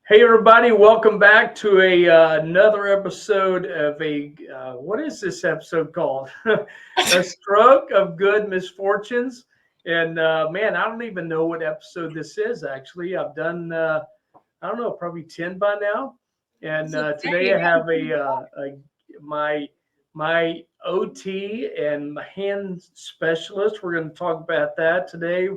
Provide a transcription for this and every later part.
Hey everybody, welcome back to another episode of what is this episode called? A stroke of good misfortunes. And man, I don't even know what episode this is actually. I've done I don't know, probably 10 by now. And today I have my my OT and my hand specialist. We're going to talk about that today.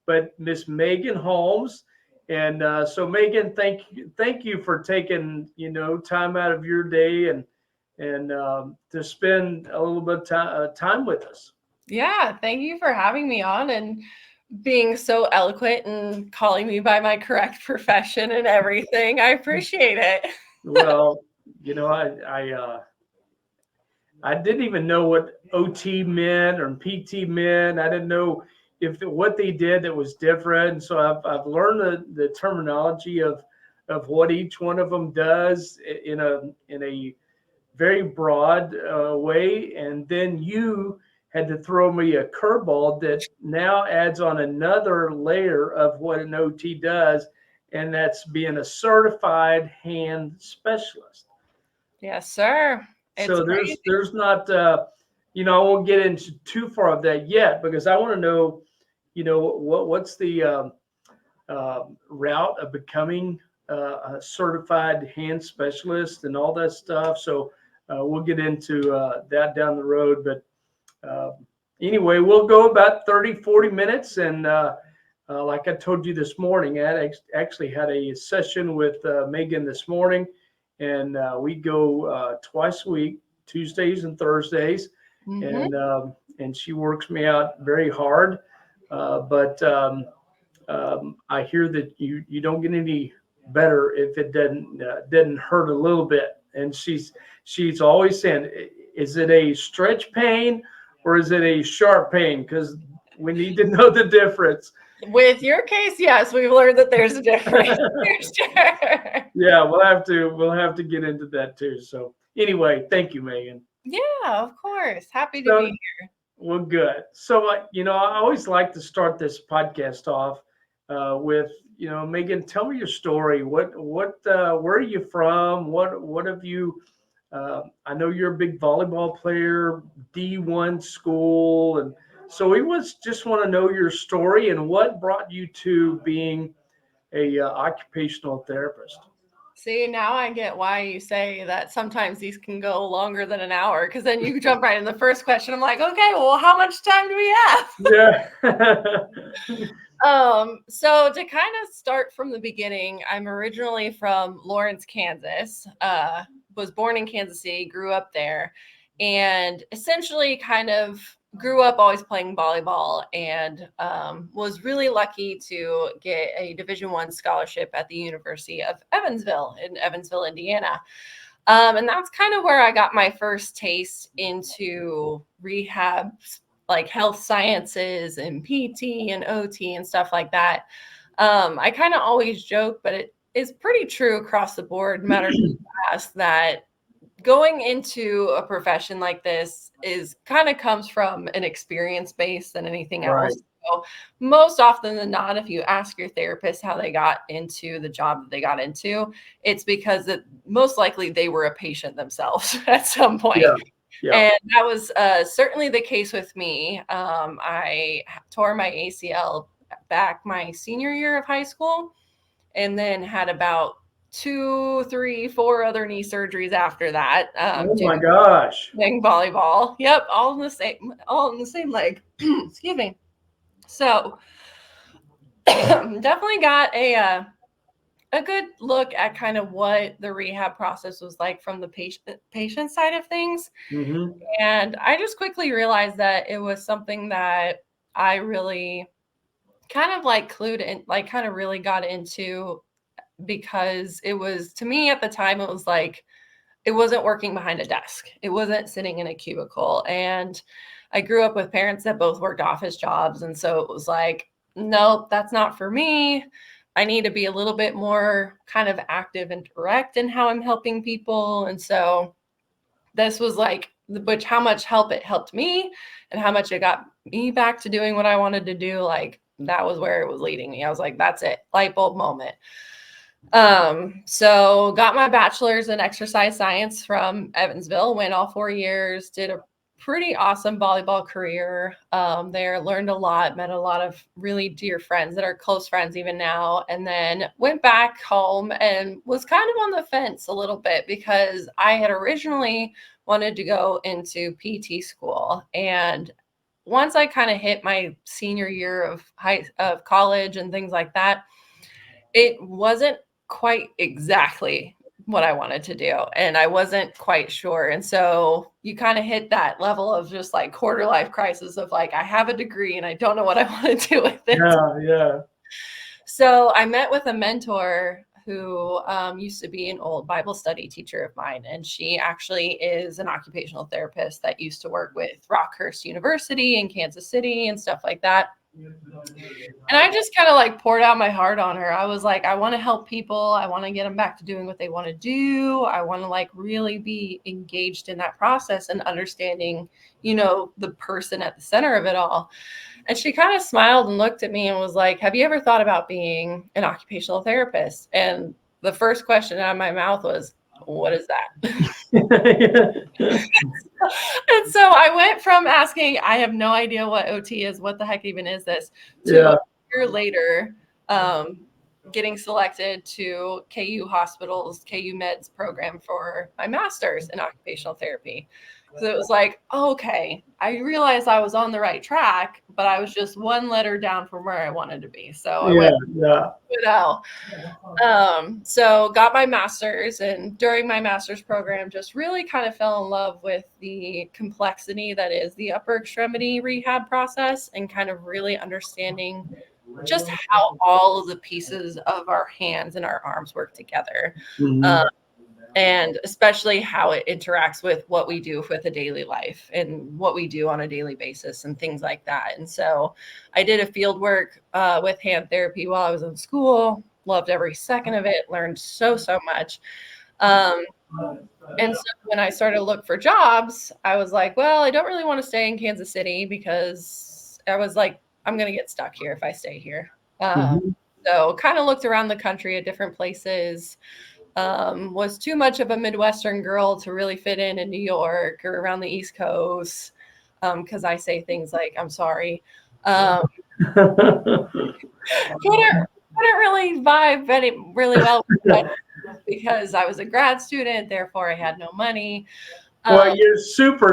But Miss Meaghan Holmes. And so Meaghan, thank you for taking time out of your day and to spend a little bit of time with us. Yeah, thank you for having me on and being so eloquent and calling me by my correct profession and everything. I appreciate it. Well, you know, I didn't even know what OT meant or PT meant. I didn't know if what they did that was different. So I've learned the terminology of what each one of them does in a very broad way. And then you had to throw me a curveball that now adds on another layer of what an OT does, and that's being a certified hand specialist. Yes, sir. It's So there's crazy. there's not I won't get into too far of that yet because I want to know, what's the route of becoming a certified hand specialist and all that stuff. So we'll get into that down the road. But uh, anyway, we'll go about 30-40 minutes. And like I told you this morning, actually had a session with Meaghan this morning. And we go twice a week, Tuesdays and Thursdays. Mm-hmm. And she works me out very hard. But I hear that you don't get any better if it doesn't hurt a little bit. And she's always saying, is it a stretch pain or is it a sharp pain? Because we need to know the difference. With your case, yes, we've learned that there's a difference for sure. Yeah, we'll have to get into that too. So anyway, thank you, Meaghan. Yeah, of course. Happy to So be well, good. So I always like to start this podcast off with Meaghan, tell me your story. Where are you from? What have you? I know you're a big volleyball player, D1 school, and so we just want to know your story and what brought you to being a occupational therapist. See, now I get why you say that sometimes these can go longer than an hour because then you jump right in the first question. I'm like, okay, well, how much time do we have? Yeah. So to kind of start from the beginning, I'm originally from Lawrence, Kansas. Was born in Kansas City, grew up there, and essentially kind of grew up always playing volleyball and was really lucky to get a Division I scholarship at the University of Evansville in Evansville, Indiana. And that's kind of where I got my first taste into rehab, like health sciences and PT and OT and stuff like that. I kind of always joke, but it is pretty true across the board, no matter who you ask, that going into a profession like this is kind of comes from an experience base than anything Right. else. So most often than not, if you ask your therapist how they got into the job that they got into, it's because most likely they were a patient themselves at some point. Yeah. Yeah. And that was certainly the case with me. I tore my ACL back my senior year of high school and then had about 2, 3, 4 other knee surgeries after that. Oh Due my to gosh. playing volleyball. Yep, all in the same leg. Excuse me. So definitely got a good look at kind of what the rehab process was like from the patient side of things. Hmm. And I just quickly realized that it was something that I really kind of like clued in, like kind of really got into because it was, to me at the time, it was like, it wasn't working behind a desk. It wasn't sitting in a cubicle. And I grew up with parents that both worked office jobs. And so it was like, nope, that's not for me. I need to be a little bit more kind of active and direct in how I'm helping people. And so this was like, which how much help it helped me and how much it got me back to doing what I wanted to do. Like that was where it was leading me. I was like, that's it, light bulb moment. So got my bachelor's in exercise science from Evansville, went all 4 years, did a pretty awesome volleyball career there, learned a lot, met a lot of really dear friends that are close friends even now, and then went back home and was kind of on the fence a little bit because I had originally wanted to go into PT school. And once I kind of hit my senior year of college and things like that, it wasn't quite exactly what I wanted to do. And I wasn't quite sure. And so you kind of hit that level of just like quarter life crisis of like, I have a degree and I don't know what I want to do with it. Yeah. So I met with a mentor who used to be an old Bible study teacher of mine. And she actually is an occupational therapist that used to work with Rockhurst University in Kansas City and stuff like that. And I just kind of like poured out my heart on her. I was like, I want to help people. I want to get them back to doing what they want to do. I want to like really be engaged in that process and understanding, the person at the center of it all. And she kind of smiled and looked at me and was like, have you ever thought about being an occupational therapist? And the first question out of my mouth was, what is that? And so I went from asking, I have no idea what OT is, what the heck even is this, to a year later, getting selected to KU Hospital's KU Meds program for my master's in occupational therapy. So it was like, okay, I realized I was on the right track, but I was just one letter down from where I wanted to be. So I went, so got my master's, and during my master's program, just really kind of fell in love with the complexity that is the upper extremity rehab process and kind of really understanding just how all of the pieces of our hands and our arms work together. And especially how it interacts with what we do with a daily life and what we do on a daily basis and things like that. And so I did a field work with hand therapy while I was in school, loved every second of it, learned so much. And so when I started to look for jobs, I was like, well, I don't really want to stay in Kansas City because I was like, I'm going to get stuck here if I stay here. So kind of looked around the country at different places. Was too much of a Midwestern girl to really fit in New York or around the East Coast, because I say things like, I'm sorry. Couldn't really vibe really well because I was a grad student, therefore I had no money. Well, you're super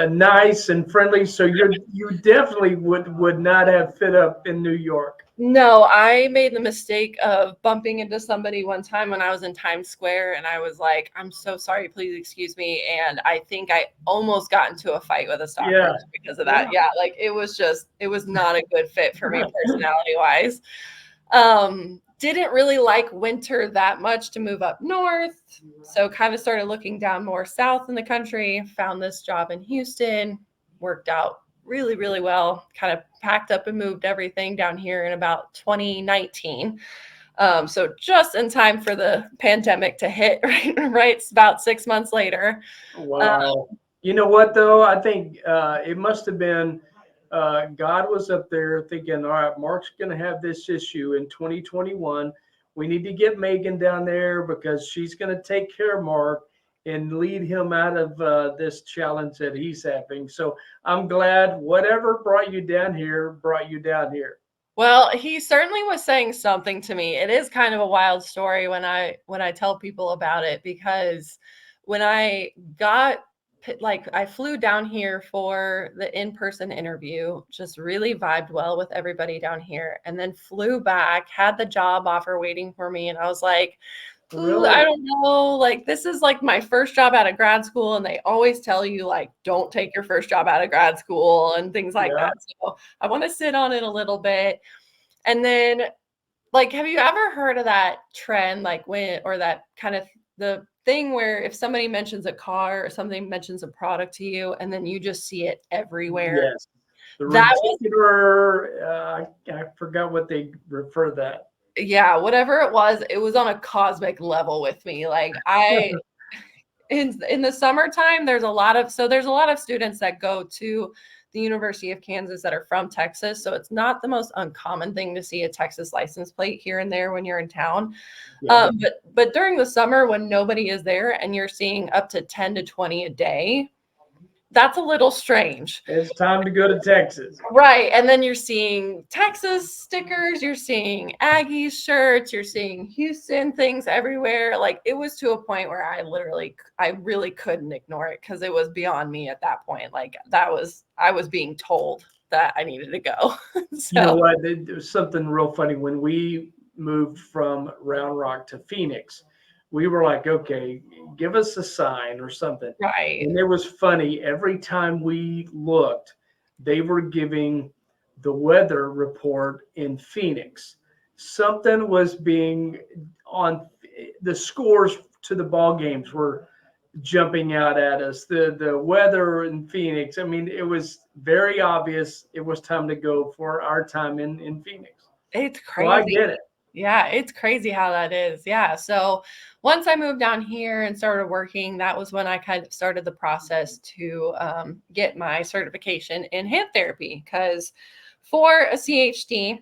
nice and friendly, so you definitely would not have fit up in New York. No, I made the mistake of bumping into somebody one time when I was in Times Square, and I was like, I'm so sorry, please excuse me. And I think I almost got into a fight with a stockbroker because of that. Yeah, like it was not a good fit for me personality wise. Didn't really like winter that much to move up north. So kind of started looking down more south in the country, found this job in Houston, worked out really, really well, kind of packed up and moved everything down here in about 2019. So just in time for the pandemic to hit, right about 6 months later. Wow. You know what, though? I think it must have been God was up there thinking, all right, Mark's going to have this issue in 2021. We need to get Meaghan down there because she's going to take care of Mark and lead him out of this challenge that he's having. So I'm glad whatever brought you down here. Well, he certainly was saying something to me. It is kind of a wild story when I tell people about it, because when I got I flew down here for the in-person interview, just really vibed well with everybody down here, and then flew back, had the job offer waiting for me, and I was like, Really? I don't know. Like, this is like my first job out of grad school. And they always tell you, like, don't take your first job out of grad school and things like that. So I want to sit on it a little bit. And then, like, have you ever heard of that trend, like or that kind of the thing where if somebody mentions a car or somebody mentions a product to you and then you just see it everywhere? Yes. The reticular, I forgot what they refer to that. Yeah, whatever it was on a cosmic level with me. Like in the summertime, there's a lot of students that go to the University of Kansas that are from Texas. So it's not the most uncommon thing to see a Texas license plate here and there when you're in town. Yeah. But during the summer when nobody is there and you're seeing up to 10 to 20 a day, that's a little strange. It's time to go to Texas. Right. And then you're seeing Texas stickers, you're seeing Aggies shirts, you're seeing Houston things everywhere. Like it was to a point where I really couldn't ignore it because it was beyond me at that point. Like I was being told that I needed to go. You know So what? There was something real funny when we moved from Round Rock to Phoenix. We were like, okay, give us a sign or something. right. And it was funny. Every time we looked, they were giving the weather report in Phoenix. Something was being on the scores to the ball games were jumping out at us. The weather in Phoenix. I mean, it was very obvious it was time to go for our time in Phoenix. It's So I crazy. get it. Yeah, it's crazy how that is. Yeah. So once I moved down here and started working, that was when I kind of started the process to get my certification in hand therapy. Because for a CHD,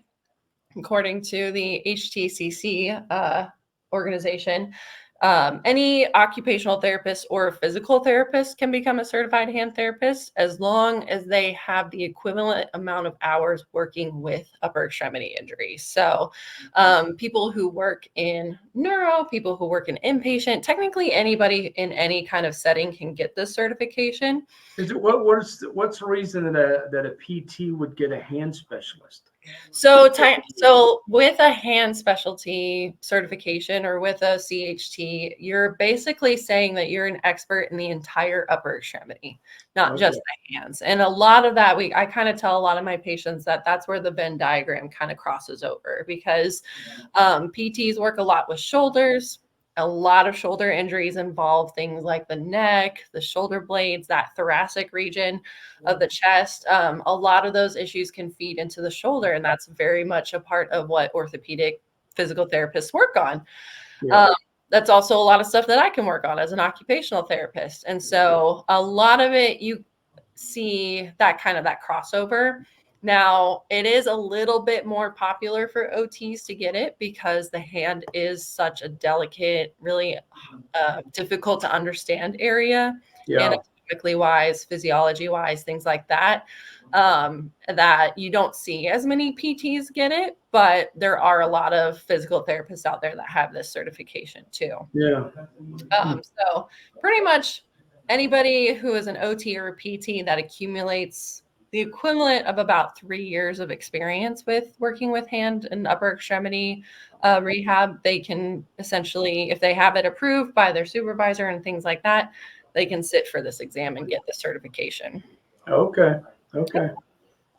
according to the HTCC organization, any occupational therapist or physical therapist can become a certified hand therapist as long as they have the equivalent amount of hours working with upper extremity injuries. So people who work in neuro, people who work in inpatient, technically anybody in any kind of setting can get this certification. Is it what's the reason that a PT would get a hand specialist? So with a hand specialty certification or with a CHT, you're basically saying that you're an expert in the entire upper extremity, not Okay. just the hands. And a lot of that, I kind of tell a lot of my patients that that's where the Venn diagram kind of crosses over because PTs work a lot with shoulders. A lot of shoulder injuries involve things like the neck, the shoulder blades, that thoracic region of the chest. A lot of those issues can feed into the shoulder, and that's very much a part of what orthopedic physical therapists work on. Yeah. That's also a lot of stuff that I can work on as an occupational therapist. And so a lot of it, you see that kind of that crossover. Now, it is a little bit more popular for OTs to get it because the hand is such a delicate, really difficult to understand area, Yeah. anatomically wise, physiology wise, things like that, that you don't see as many PTs get it, but there are a lot of physical therapists out there that have this certification too. Yeah. So pretty much anybody who is an OT or a PT that accumulates the equivalent of about 3 years of experience with working with hand and upper extremity rehab, they can essentially, if they have it approved by their supervisor and things like that, they can sit for this exam and get the certification. Okay. Okay.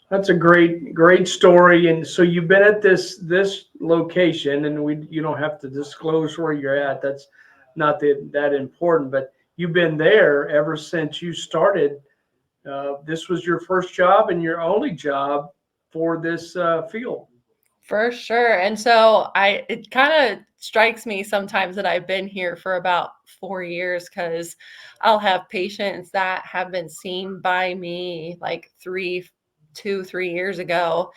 That's a great story. And so you've been at this location, and you don't have to disclose where you're at. That's not that important. But you've been there ever since you started. This was your first job and your only job for this field. For sure. And so it kind of strikes me sometimes that I've been here for about 4 years because I'll have patients that have been seen by me like 3 years ago.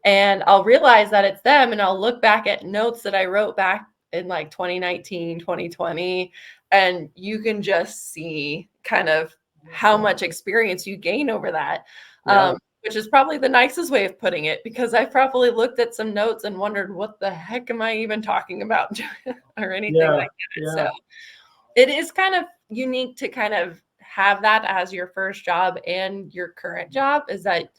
And I'll realize that it's them. And I'll look back at notes that I wrote back in like 2019, 2020. And you can just see kind of how much experience you gain over that. Yeah. Which is probably the nicest way of putting it, because I probably looked at some notes and wondered, what the heck am I even talking about or anything Yeah. like that. Yeah. So it is kind of unique to kind of have that as your first job and your current job, is that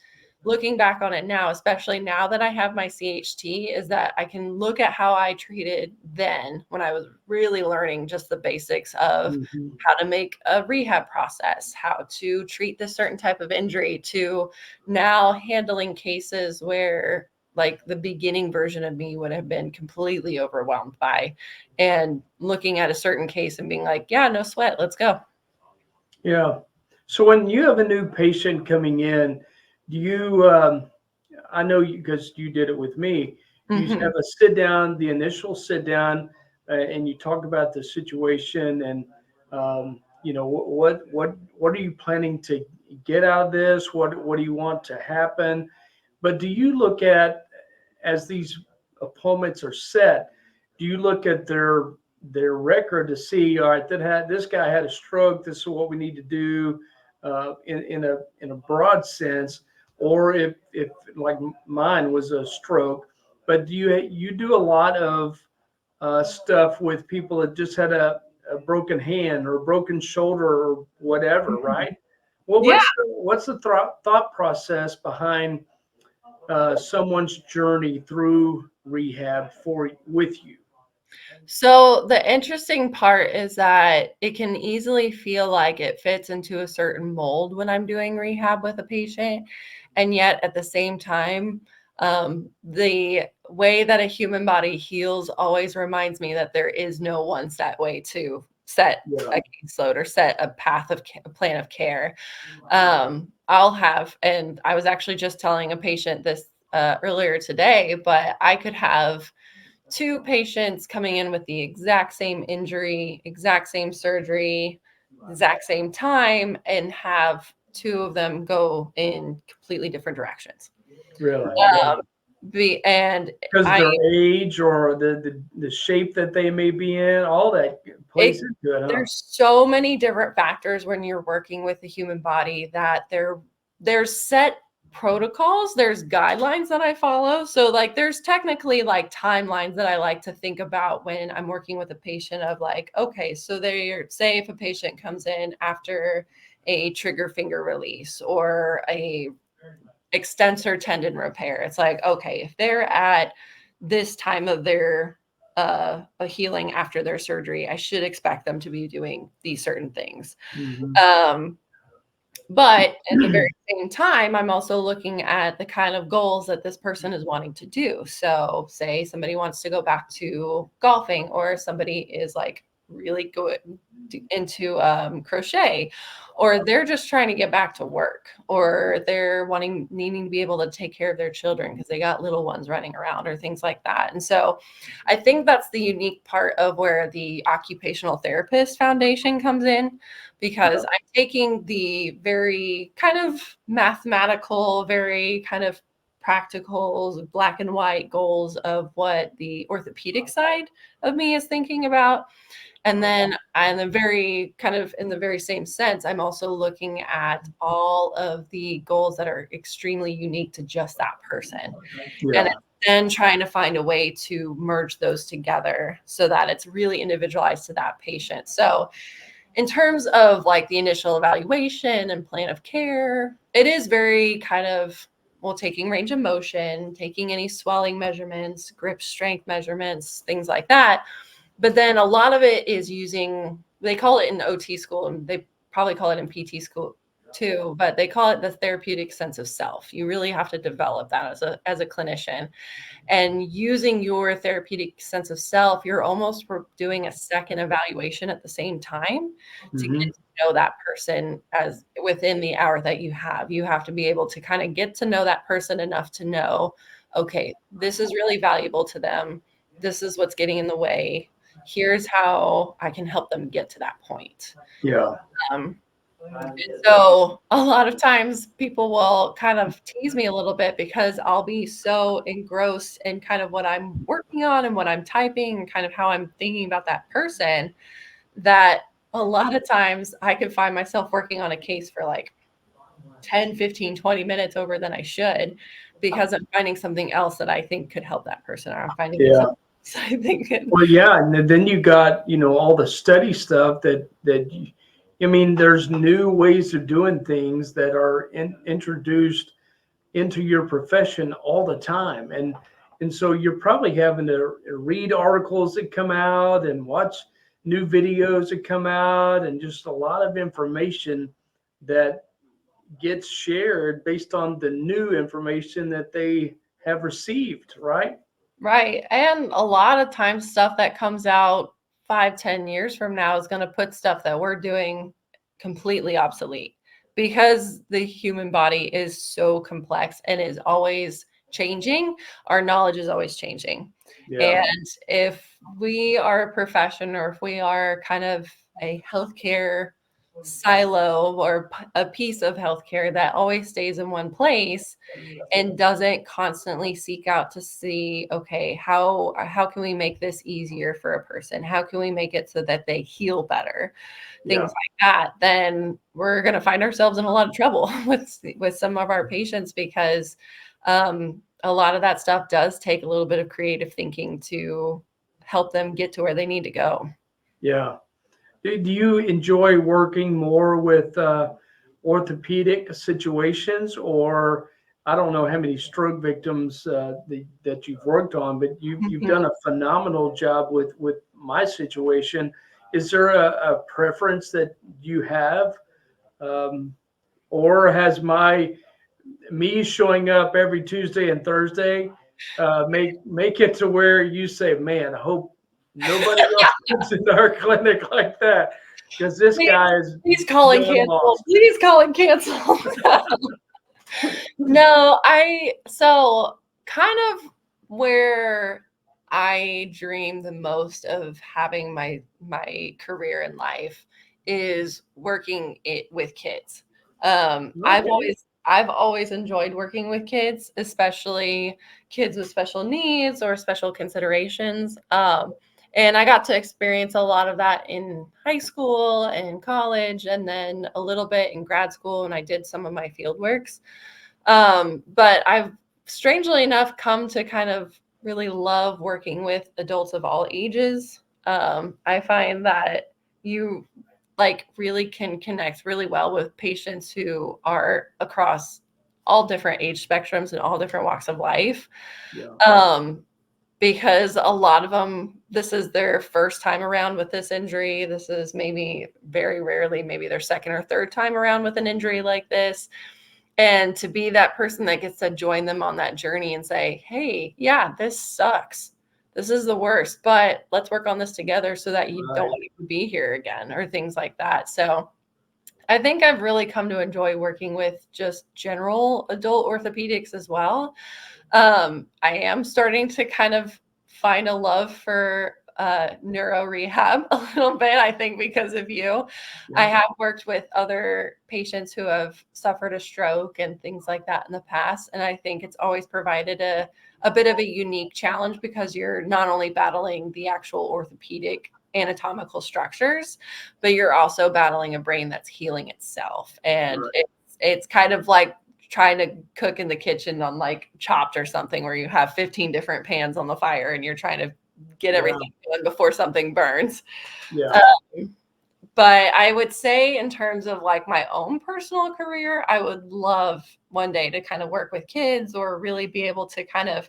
looking back on it now, especially now that I have my CHT, is that I can look at how I treated then when I was really learning just the basics of how to make a rehab process, how to treat this certain type of injury, to now handling cases where like the beginning version of me would have been completely overwhelmed by, and looking at a certain case and being like, yeah, no sweat, let's go. Yeah. So when you have a new patient coming in, do you, I know because you did it with me, you have a sit down, the initial sit down, and you talk about the situation and what are you planning to get out of this? What do you want to happen? But do you look at, as these appointments are set, do you look at their record to see, all right, this guy had a stroke, this is what we need to do, in a broad sense, or if like mine was a stroke, but do you do a lot of stuff with people that just had a broken hand or a broken shoulder or whatever, right? Well, Yeah. what's the thought process behind someone's journey through rehab with you? So the interesting part is that it can easily feel like it fits into a certain mold when I'm doing rehab with a patient. And yet at the same time, the way that a human body heals always reminds me that there is no one set way to set Yeah. a caseload or set a path of a plan of care. And I was actually just telling a patient this earlier today, but I could have two patients coming in with the exact same injury, exact same surgery, exact same time, and have two of them go in completely different directions. Really? Um, and Because of I, their age or the shape that they may be in, all that plays it, into it, huh? there's so many different factors when you're working with the human body that there's set protocols, there's guidelines that I follow. So like there's technically like timelines that I like to think about when I'm working with a patient of like, okay, so they say if a patient comes in after a trigger finger release or a extensor tendon repair, it's like, okay, if they're at this time of their a healing after their surgery, I should expect them to be doing these certain things. Mhm. Um, but at the very same time, I'm also looking at the kind of goals that this person is wanting to do. So, say somebody wants to go back to golfing, or somebody is like really good into crochet, or they're just trying to get back to work, or they're needing to be able to take care of their children because they got little ones running around, or things like that. And so, I think that's the unique part of where the Occupational Therapist Foundation comes in, because I'm taking the very kind of mathematical, very kind of practical, black and white goals of what the orthopedic side of me is thinking about. And then I'm the very kind of in the very same sense, I'm also looking at all of the goals that are extremely unique to just that person. And Yeah. then trying to find a way to merge those together so that it's really individualized to that patient. So in terms of like the initial evaluation and plan of care, it is very kind of, well, taking range of motion, taking any swelling measurements, grip strength measurements, things like that. But then a lot of it is using, they call it in OT school, and they probably call it in PT school too, but they call it the therapeutic sense of self. You really have to develop that as a clinician. And using your therapeutic sense of self, you're almost doing a second evaluation at the same time to get Hmm. to know that person as within the hour that you have. You have to be able to kind of get to know that person enough to know, okay, this is really valuable to them. This is what's getting in the way. Here's how I can help them get to that point. Yeah. Um, so a lot of times people will kind of tease me a little bit because I'll be so engrossed in kind of what I'm working on and what I'm typing and kind of how I'm thinking about that person, that a lot of times I could find myself working on a case for like 10, 15, 20 minutes over than I should, because I'm finding something else that I think could help that person, or I'm finding Yeah. something else I think could. Well, yeah, and then you got, all the study stuff I mean, there's new ways of doing things that are introduced into your profession all the time, and so you're probably having to read articles that come out and watch new videos that come out, and just a lot of information that gets shared based on the new information that they have received, right? Right. And a lot of times stuff that comes out 5, 10 years from now is going to put stuff that we're doing completely obsolete, because the human body is so complex and is always changing. Our knowledge is always changing. Yeah. And if we are a profession, or if we are kind of a healthcare silo or a piece of healthcare that always stays in one place and doesn't constantly seek out to see, okay, how can we make this easier for a person? How can we make it so that they heal better? Things Yeah. like that, then we're going to find ourselves in a lot of trouble with some of our patients because a lot of that stuff does take a little bit of creative thinking to help them get to where they need to go. Yeah. Do you enjoy working more with orthopedic situations, or I don't know how many stroke victims that you've worked on, but you've Mhm. done a phenomenal job with my situation. Is there a preference that you have, um, or has me showing up every Tuesday and Thursday make it to where you say, "Man, I hope nobody else comes into our clinic like that," because this Please, guy is please call and done cancel. lost. Please call and cancel. No, so kind of where I dream the most of having my career in life is working it with kids. Okay. I've always enjoyed working with kids, especially kids with special needs or special considerations. And I got to experience a lot of that in high school and college, and then a little bit in grad school, and I did some of my field works. But I've strangely enough come to kind of really love working with adults of all ages. I find that you like really can connect really well with patients who are across all different age spectrums and all different walks of life. Yeah. Um, because a lot of them, this is their first time around with this injury. This is maybe very rarely, maybe their second or third time around with an injury like this. And to be that person that gets to join them on that journey and say, hey, yeah, this sucks. This is the worst, but let's work on this together so that you don't Right. want to be here again or things like that. So I think I've really come to enjoy working with just general adult orthopedics as well. I am starting to kind of find a love for neuro rehab a little bit, I think, because of you. I Yeah. have worked with other patients who have suffered a stroke and things like that in the past. And I think it's always provided a bit of a unique challenge because you're not only battling the actual orthopedic anatomical structures, but you're also battling a brain that's healing itself. And Right. it's kind of like trying to cook in the kitchen on like Chopped or something where you have 15 different pans on the fire and you're trying to get Yeah. everything done before something burns. Yeah. Um, but I would say in terms of like my own personal career, I would love one day to kind of work with kids or really be able to kind of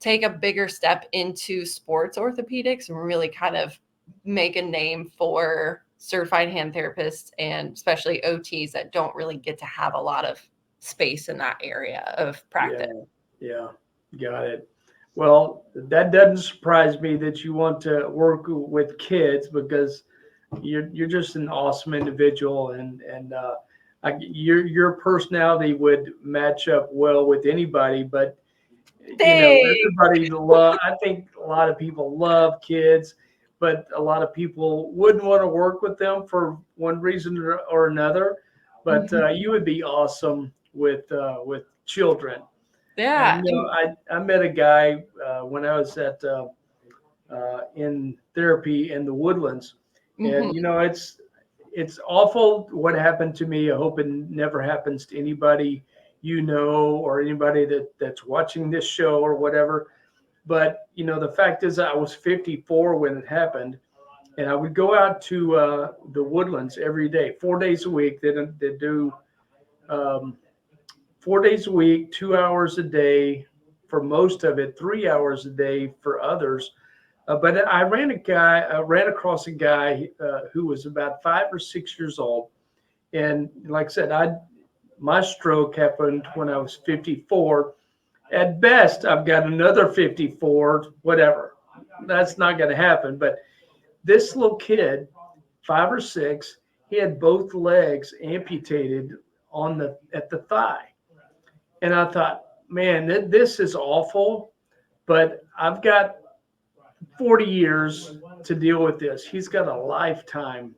take a bigger step into sports orthopedics and really kind of make a name for certified hand therapists and especially OTs that don't really get to have a lot of space in that area of practice. Yeah. Yeah. Got it. Well, that doesn't surprise me that you want to work with kids because you're just an awesome individual, and your personality would match up well with anybody. But Thanks. everybody love. I think a lot of people love kids, but a lot of people wouldn't want to work with them for one reason or another. But Mhm. you would be awesome with children. And Yeah. I met a guy when I was at in therapy in the Woodlands, Mhm. and it's awful what happened to me. I hope it never happens to anybody or anybody that's watching this show or whatever. But the fact is, I was 54 when it happened, and I would go out to the Woodlands every day, 4 days a week. They do um, 4 days a week, 2 hours a day for most of it, 3 hours a day for others. But I ran across a guy who was about 5 or 6 years old, and like I said, my stroke happened when I was 54. At best, I've got another 54, whatever. That's not going to happen. But this little kid, 5 or 6, he had both legs amputated at the thigh, and I thought, man, this is awful. But I've got 40 years to deal with this. He's got a lifetime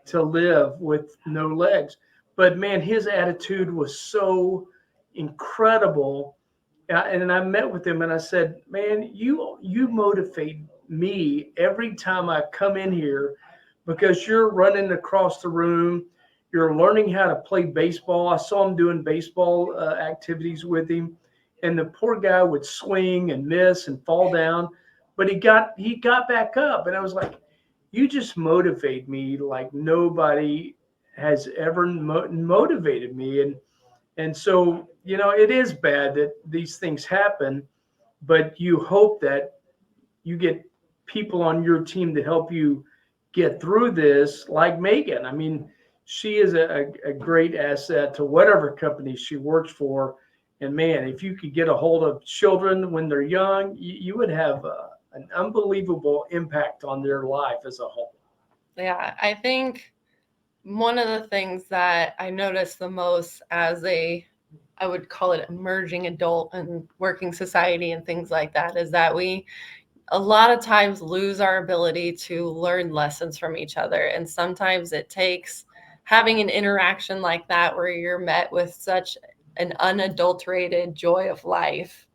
to live with no legs. But man, his attitude was so incredible. And I met with him and I said, man, you motivate me every time I come in here because you're running across the room. You're learning how to play baseball. I saw him doing baseball activities with him, and the poor guy would swing and miss and fall down, but he got back up, and I was like, you just motivate me like nobody has ever motivated me, and so it is bad that these things happen, but you hope that you get people on your team to help you get through this, like Meaghan. I mean, she is a great asset to whatever company she works for. And man, if you could get a hold of children when they're young, you would have an unbelievable impact on their life as a whole. Yeah, I think one of the things that I noticed the most as I would call it emerging adult and working society and things like that, is that we a lot of times lose our ability to learn lessons from each other. And sometimes it takes having an interaction like that where you're met with such an unadulterated joy of life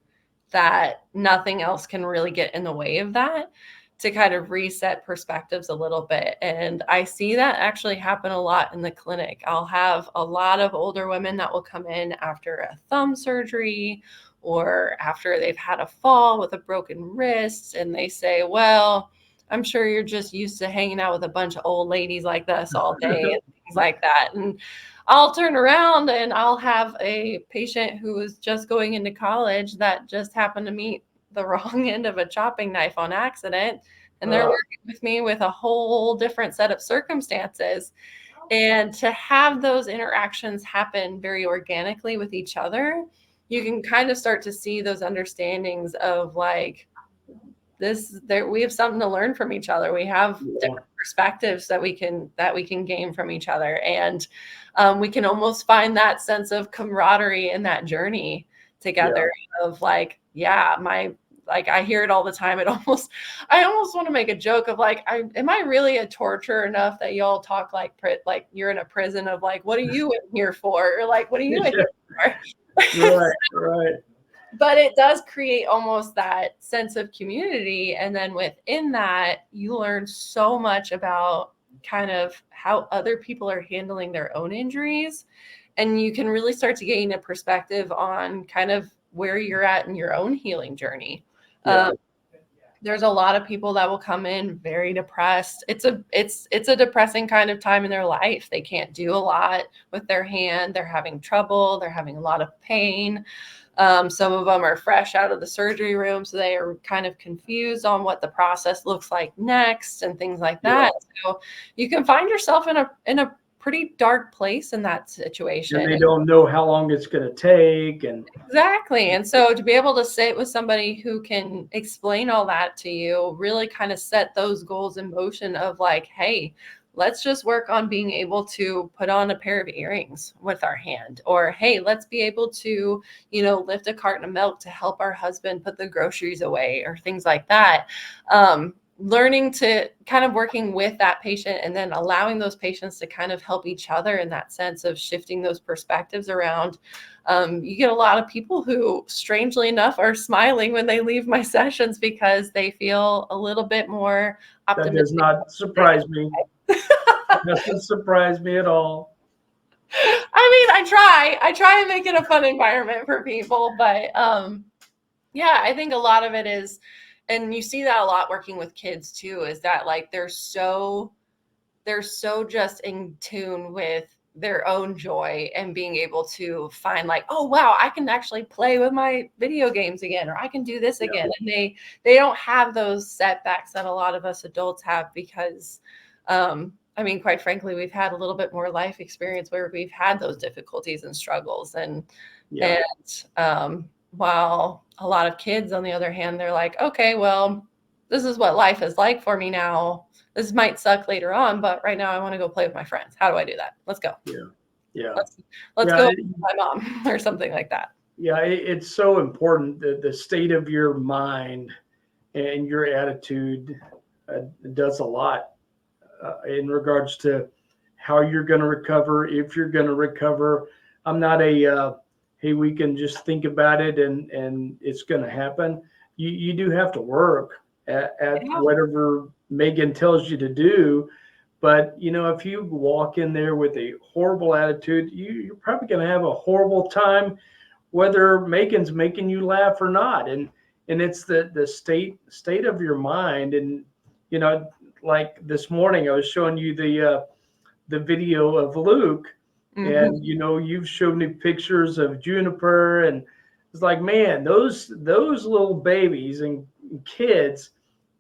that nothing else can really get in the way of that, to kind of reset perspectives a little bit. And I see that actually happen a lot in the clinic. I'll have a lot of older women that will come in after a thumb surgery or after they've had a fall with a broken wrist, and they say, well, I'm sure you're just used to hanging out with a bunch of old ladies like this all day and things like that. And I'll turn around and I'll have a patient who is just going into college that just happened to meet the wrong end of a chopping knife on accident. And they're working with me with a whole different set of circumstances. And to have those interactions happen very organically with each other, you can kind of start to see those understandings of like, we have something to learn from each other. We have different perspectives that we can gain from each other, and we can almost find that sense of camaraderie in that journey together. Of like, I hear it all the time. I almost want to make a joke of like, am I really a torturer enough that y'all talk like you're in a prison of like, what are you in here for? Or like, what are you in here for? Right. But it does create almost that sense of community. And then within that, you learn so much about kind of how other people are handling their own injuries. And you can really start to gain a perspective on kind of where you're at in your own healing journey. There's a lot of people that will come in very depressed. It's a depressing kind of time in their life. They can't do a lot with their hand. They're having trouble. They're having a lot of pain. Some of them are fresh out of the surgery room, so they are kind of confused on what the process looks like next and things like that. So you can find yourself in a pretty dark place in that situation. And they don't know how long it's going to take. Exactly. And so to be able to sit with somebody who can explain all that to you, really kind of set those goals in motion of like, hey, let's just work on being able to put on a pair of earrings with our hand, or, hey, let's be able to, lift a carton of milk to help our husband put the groceries away, or things like that. Learning to kind of working with that patient, and then allowing those patients to kind of help each other in that sense of shifting those perspectives around. You get a lot of people who, strangely enough, are smiling when they leave my sessions because they feel a little bit more optimistic. That does not surprise me. Doesn't surprise me at all. I mean, I try and make it a fun environment for people, but I think a lot of it is, and you see that a lot working with kids too, is that like they're so just in tune with their own joy and being able to find like, oh wow, I can actually play with my video games again, or I can do this again. And they don't have those setbacks that a lot of us adults have, because I mean, quite frankly, we've had a little bit more life experience where we've had those difficulties and struggles. And while a lot of kids, on the other hand, they're like, okay, well, this is what life is like for me now. This might suck later on, but right now I want to go play with my friends. How do I do that? Let's go. Let's go with my mom or something like that. Yeah, it's so important that the state of your mind and your attitude does a lot in regards to how you're going to recover, if you're going to recover. I'm not a hey, we can just think about it and it's going to happen. You do have to work at Yeah. whatever Meaghan tells you to do. But if you walk in there with a horrible attitude, you're probably going to have a horrible time, whether Meaghan's making you laugh or not. And it's the state of your mind. And you know, like this morning, I was showing you the video of Luke, and Mhm. you've showed me pictures of Juniper, and it's like, man, those little babies and kids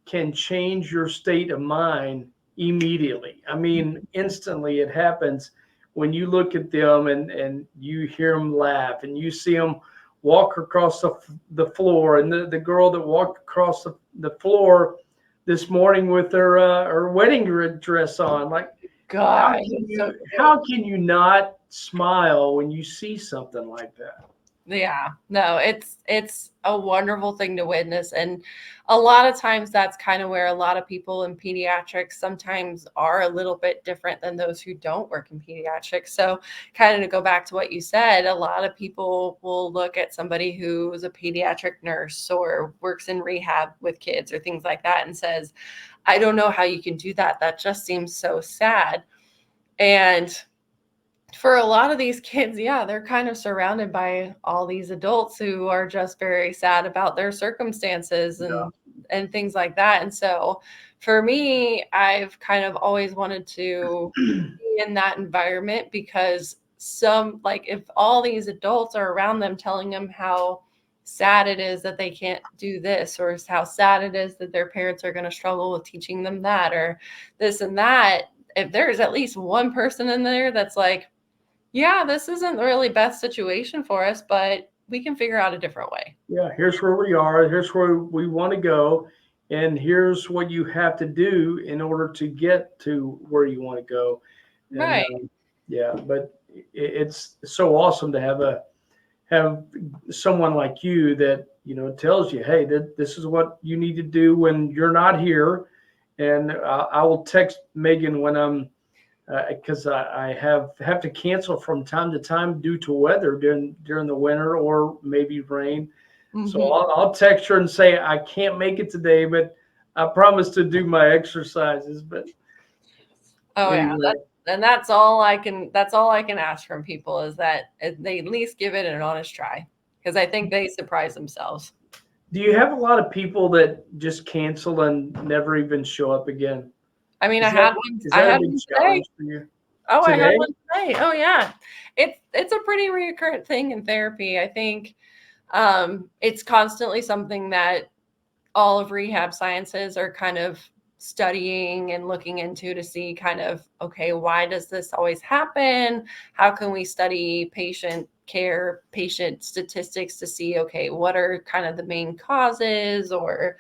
can change your state of mind immediately. I mean, instantly it happens when you look at them and you hear them laugh and you see them walk across the floor. And the girl that walked across the floor this morning with her wedding dress on, like, how God, can so you cute. how can you not smile when you see something like that? Yeah, no, it's a wonderful thing to witness. And a lot of times that's kind of where a lot of people in pediatrics sometimes are a little bit different than those who don't work in pediatrics. So kind of to go back to what you said, a lot of people will look at somebody who is a pediatric nurse or works in rehab with kids or things like that and says, I don't know how you can do that. That just seems so sad. And for a lot of these kids, yeah, they're kind of surrounded by all these adults who are just very sad about their circumstances Yeah. and things like that. And so for me, I've kind of always wanted to be in that environment because if all these adults are around them telling them how sad it is that they can't do this, or how sad it is that their parents are going to struggle with teaching them that, or this and that, if there's at least one person in there that's like, yeah, this isn't the really best situation for us, but we can figure out a different way. Yeah, here's where we are. Here's where we want to go, and here's what you have to do in order to get to where you want to go. And Right. yeah, but it's so awesome to have someone like you that tells you, hey, this is what you need to do when you're not here. And I will text Meaghan when I'm because I have to cancel from time to time due to weather during the winter or maybe rain. So Mhm. I'll text her and say I can't make it today, but I promise to do my exercises. But Oh yeah, anyway, that's all I can ask from people is that they at least give it an honest try, because I think they surprise themselves. do you have a lot of people that just cancel and never even show up again? I mean, Is that is I that a had big one today. challenge for you Oh, I had today? one today. Oh yeah. It's a pretty recurrent thing in therapy. I think it's constantly something that all of rehab sciences are kind of studying and looking into to see kind of, okay, why does this always happen? How can we study patient care, patient statistics to see, okay, what are kind of the main causes, or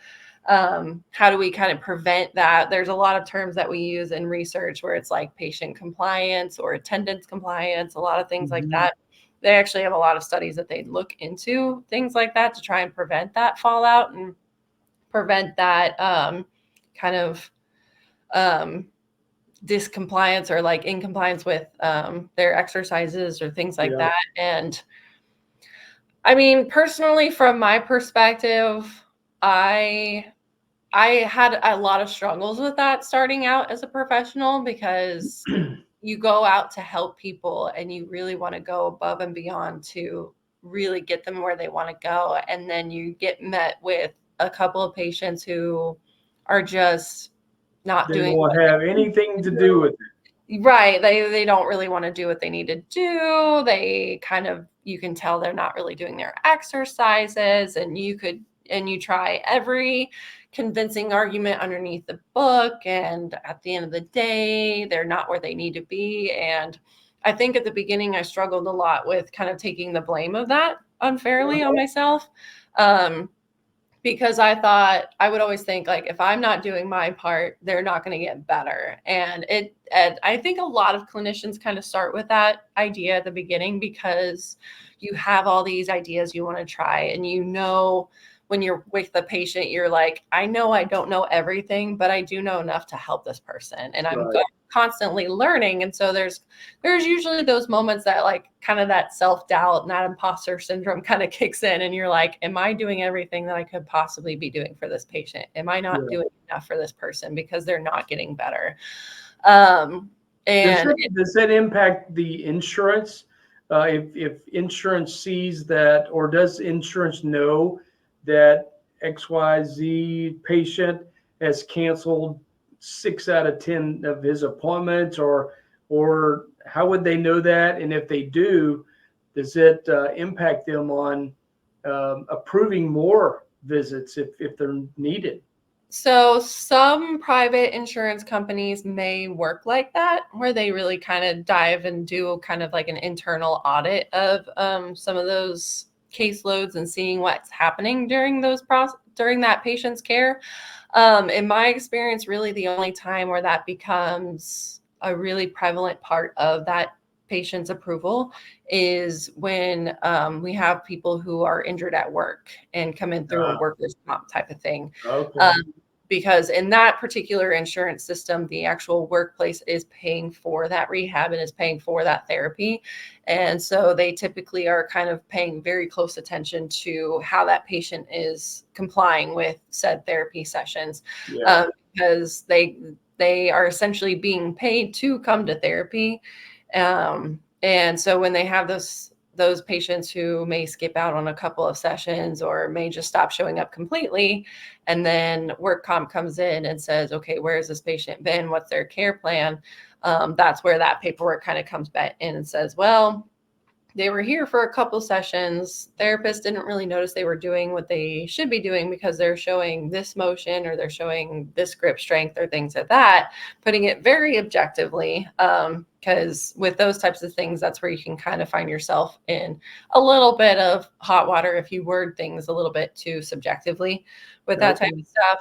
how do we kind of prevent that? There's a lot of terms that we use in research where it's like patient compliance or attendance compliance, a lot of things like Mhm. that. They actually have a lot of studies that they look into things like that to try and prevent that fallout and prevent that kind of um, discompliance or like in compliance with their exercises or things like Yeah. that. And I mean, personally, from my perspective, I I had a lot of struggles with that starting out as a professional, because you go out to help people and you really want to go above and beyond to really get them where they want to go. And then you get met with a couple of patients who are just not They doing won't what they have anything to do with it. do. Right. They don't really want to do what they need to do. They kind of, you can tell they're not really doing their exercises, and you try every convincing argument underneath the book, and at the end of the day they're not where they need to be. And I think at the beginning I struggled a lot with kind of taking the blame of that Yeah. unfairly on myself, um, because I thought, I would always think like, if I'm not doing my part, they're not going to get better. And I think a lot of clinicians kind of start with that idea at the beginning, because you have all these ideas you want to try, and when you're with the patient, you're like, I know I don't know everything, but I do know enough to help this person, and I'm Right. constantly learning. And so there's usually those moments that like kind of that self-doubt and that imposter syndrome kind of kicks in, and you're like, am I doing everything that I could possibly be doing for this patient? Am I not doing enough for this person because they're not getting better? And does that impact the insurance? If insurance sees that, or does insurance know that XYZ patient has canceled 6 out of 10 of his appointments, or how would they know that? And if they do, does it impact them on approving more visits if they're needed? so some private insurance companies may work like that, where they really kind of dive and do kind of like an internal audit of some of those caseloads and seeing what's happening during during that patient's care. In my experience, really the only time where that becomes a really prevalent part of that patient's approval is when we have people who are injured at work and come in through a workers' comp type of thing. Okay. Because in that particular insurance system, the actual workplace is paying for that rehab and is paying for that therapy. And so they typically are kind of paying very close attention to how that patient is complying with said therapy sessions, because they are essentially being paid to come to therapy. And so when they have those patients who may skip out on a couple of sessions or may just stop showing up completely, and then work comp comes in and says, okay, where has this patient been? What's their care plan? That's where that paperwork kind of comes back in and says, well, they were here for a couple sessions. Therapists didn't really notice they were doing what they should be doing because they're showing this motion or they're showing this grip strength or things like that, putting it very objectively. Because with those types of things, that's where you can kind of find yourself in a little bit of hot water if you word things a little bit too subjectively with that type of stuff.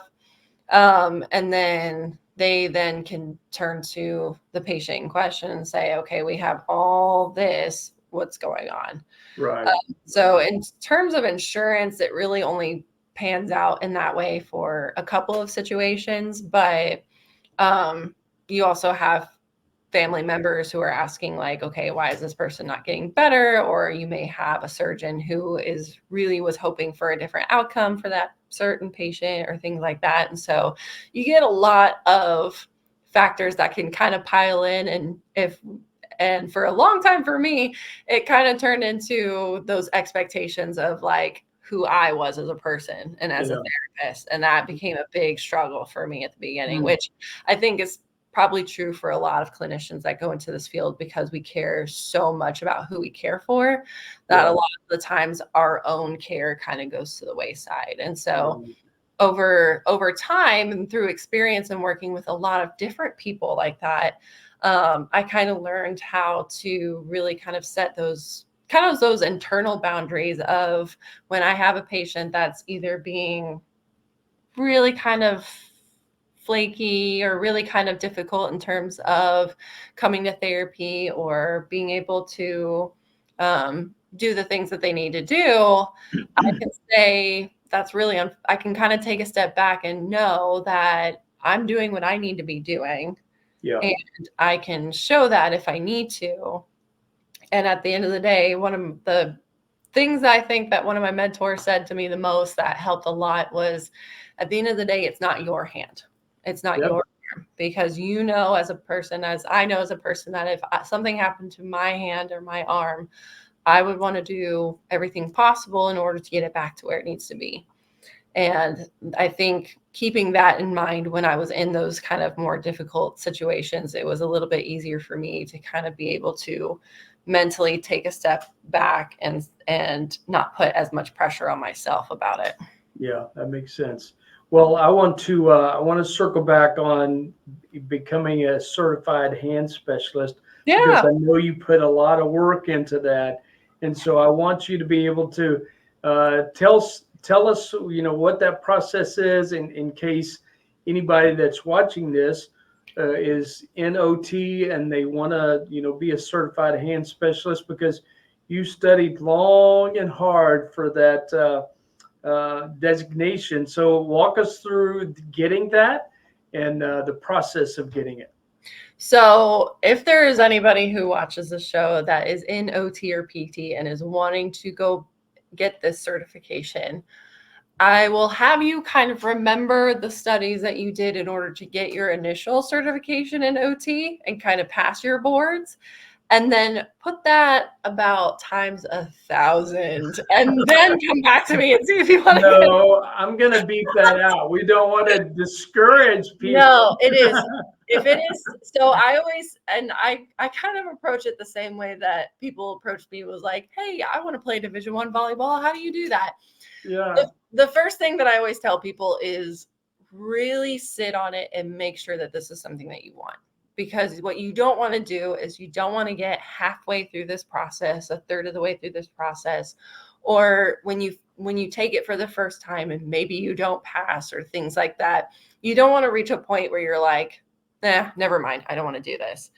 And then they then can turn to the patient in question and say, okay, we have all this, what's going on? Right. So in terms of insurance, it really only pans out in that way for a couple of situations, but you also have family members who are asking like, okay, why is this person not getting better? Or you may have a surgeon who was hoping for a different outcome for that certain patient or things like that. And so you get a lot of factors that can kind of pile in. And for a long time for me, it kind of turned into those expectations of like who I was as a person and as a therapist. And that became a big struggle for me at the beginning, which I think is probably true for a lot of clinicians that go into this field, because we care so much about who we care for that a lot of the times our own care kind of goes to the wayside. And so over time and through experience and working with a lot of different people like that, I kind of learned how to really kind of set those internal boundaries of when I have a patient that's either being really kind of flaky or really kind of difficult in terms of coming to therapy or being able to do the things that they need to do, I can say that's really, I can kind of take a step back and know that I'm doing what I need to be doing. Yeah. And I can show that if I need to. And at the end of the day, one of the things I think that one of my mentors said to me the most that helped a lot was, at the end of the day, it's not your hand. It's not your arm, because you know, as a person, as I know as a person, that if something happened to my hand or my arm, I would want to do everything possible in order to get it back to where it needs to be. And I think keeping that in mind when I was in those kind of more difficult situations, it was a little bit easier for me to kind of be able to mentally take a step back and not put as much pressure on myself about it. Yeah, that makes sense. Well, I want to circle back on becoming a certified hand specialist, because I know you put a lot of work into that, and so I want you to be able to tell us, what that process is, in case anybody that's watching this is in OT and they want to, be a certified hand specialist, because you studied long and hard for that designation. So walk us through getting that and the process of getting it. So if there is anybody who watches the show that is in OT or PT and is wanting to go get this certification, I will have you kind of remember the studies that you did in order to get your initial certification in OT and kind of pass your boards. And then put that about times 1,000 and then come back to me and see if you want to get. No, I'm going to beat that out. We don't want to discourage people. No, it is. If it is, so I always, and I kind of approach it the same way that people approached me, was like, hey, I want to play Division I volleyball. How do you do that? Yeah. The first thing that I always tell people is really sit on it and make sure that this is something that you want. Because what you don't want to do is you don't want to get halfway through this process, a third of the way through this process, or when you take it for the first time and maybe you don't pass or things like that. You don't want to reach a point where you're like, never mind, I don't want to do this.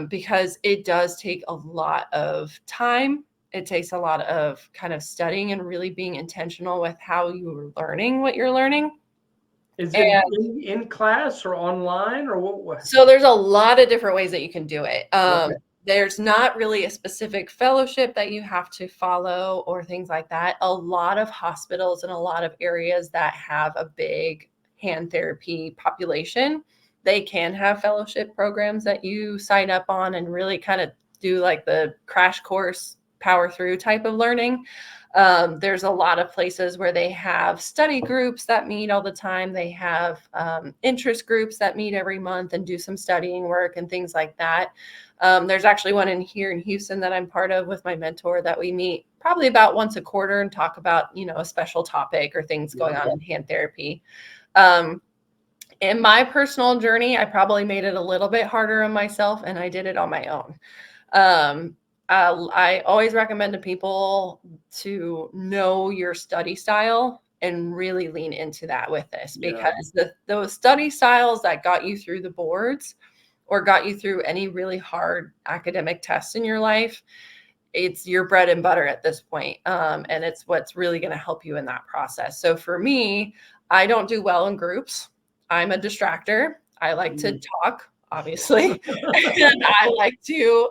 Because it does take a lot of time. It takes a lot of kind of studying and really being intentional with how you're learning what you're learning. Is it in class or online or what? So there's a lot of different ways that you can do it. Okay. There's not really a specific fellowship that you have to follow or things like that. A lot of hospitals and a lot of areas that have a big hand therapy population, they can have fellowship programs that you sign up on and really kind of do like the crash course power through type of learning. There's a lot of places where they have study groups that meet all the time. They have interest groups that meet every month and do some studying work and things like that. There's actually one here in Houston that I'm part of with my mentor that we meet probably about once a quarter and talk about, a special topic or things going on in hand therapy. In my personal journey, I probably made it a little bit harder on myself, and I did it on my own. I always recommend to people to know your study style and really lean into that with this, because those study styles that got you through the boards or got you through any really hard academic tests in your life, it's your bread and butter at this point. And it's what's really going to help you in that process. So for me, I don't do well in groups. I'm a distractor. I like to talk, obviously, and I like to,